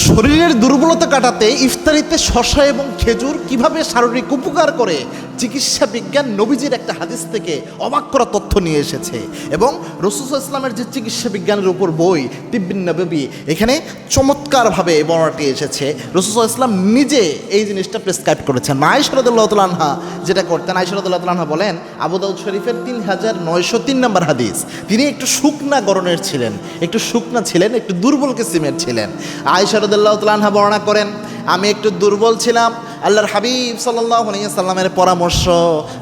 শরীরের দুর্বলতা কাটাতে ইফতারিতে শসা এবং খেজুর কিভাবে শারীরিক উপকার করে চিকিৎসা বিজ্ঞান নবীজির একটা হাদিস থেকে অবাক করা তথ্য নিয়ে এসেছে। এবং রাসূল সাল্লাল্লাহু আলাইহি ওয়াসাল্লামের যে চিকিৎসা বিজ্ঞানের উপর বই তিব্বিন নববী, এখানে চমৎকারভাবে এই বর্ণনাটি এসেছে। রাসূল সাল্লাল্লাহু আলাইহি ওয়াসাল্লাম নিজে এই জিনিসটা প্রেসক্রাইব করেছেন। আয়েশা রাদিয়াল্লাহু তাআলা আনহা যেটা করতেন, আয়েশা রাদিয়াল্লাহু তাআলা আনহা বলেন, আবু দাউদ শরীফের 3903 নম্বর হাদিস, তিনি একটু শুকনা গড়নের ছিলেন, একটু শুকনা ছিলেন, একটু দুর্বল কিসিমের ছিলেন। আয়েশা রাদিয়াল্লাহু তাআলা আনহা বর্ণনা করেন, আমি একটু দুর্বল ছিলাম, আল্লাহর হাবিব সাল্লাল্লাহু আলাইহি ওয়াসাল্লামের পরামর্শ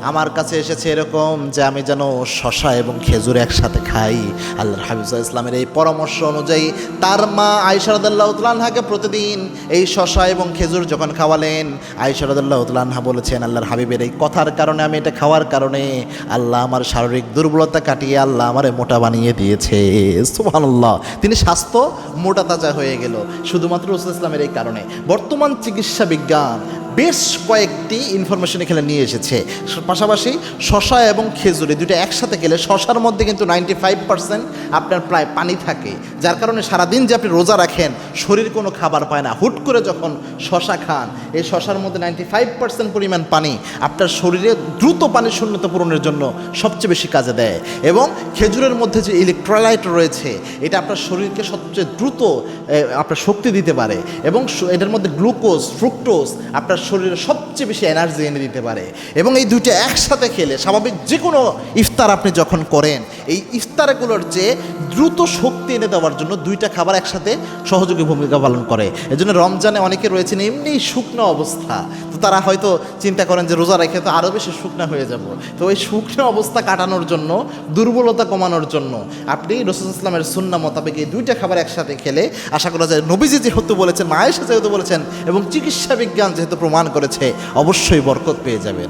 আমার কাছে এসেছে এরকম যে আমি যেন শসা এবং খেজুর একসাথে খাই। আল্লাহর হাবিব সাল্লাল্লাহু আলাইহি ওয়াসাল্লামের এই পরামর্শ অনুযায়ী তার মা আয়েশা রাদিয়াল্লাহু তাআলা আনহাকে প্রতিদিন এই শসা এবং খেজুর যখন খাওয়ালেন, আয়েশা রাদিয়াল্লাহু তাআলা আনহা বলেছেন, আল্লাহর হাবিবের এই কথার কারণে, আমি এটা খাওয়ার কারণে আল্লাহ আমার শারীরিক দুর্বলতা কাটিয়ে আল্লাহ আমারে মোটা বানিয়ে দিয়েছে। সুবহানাল্লাহ, তিনি স্বাস্থ্য মোটা তাজা হয়ে গেল শুধুমাত্র রাসূল ইসলামের এই কারণে। বর্তমান চিকিৎসা বিজ্ঞান বেশ কয়েকটি ইনফরমেশন এখানে নিয়ে এসেছে। পাশাপাশি শসা এবং খেজুর এই দুটো একসাথে খেলে শসার মধ্যে কিন্তু 95% আপনার প্রায় পানি থাকে, যার কারণে সারাদিন যে আপনি রোজা রাখেন শরীর কোনো খাবার পায় না। হুট করে যখন শসা খান, এই শসার মধ্যে 95% পরিমাণ পানি আপনার শরীরে দ্রুত পানি শূন্যতা পূরণের জন্য সবচেয়ে বেশি কাজে দেয়। এবং খেজুরের মধ্যে যে ইলেকট্রোলাইট রয়েছে, এটা আপনার শরীরকে সবচেয়ে দ্রুত আপনার শক্তি দিতে পারে। এবং এটার মধ্যে গ্লুকোজ, ফ্রুক্টোজ আপনার শরীরে সবচেয়ে বেশি এনার্জি এনে দিতে পারে। এবং এই দুইটা একসাথে খেলে স্বাভাবিক যে কোনো ইফতার আপনি যখন করেন, এই ইফতারগুলোর চেয়ে দ্রুত শক্তি এনে দেওয়ার জন্য দুইটা খাবার একসাথে সহযোগী ভূমিকা পালন করে। এজন্য রমজানে অনেকে রয়েছেন এমনি শুকনো অবস্থা, তো তারা হয়তো চিন্তা করেন যে রোজা রেখে তো আরও বেশি শুকনা হয়ে যাব। তো ওই শুকনো অবস্থা কাটানোর জন্য, দুর্বলতা কমানোর জন্য আপনি রাসূল ইসলামের সুন্নাহ মোতাবেক এই দুইটা খাবার একসাথে খেলে, আশা করা যায় নবীজি যেহেতু বলেছেন, আয়েশা যেহেতু বলেছেন এবং চিকিৎসা বিজ্ঞান যেহেতু প্রমাণ করেছে, অবশ্যই বরকত পেয়ে যাবেন।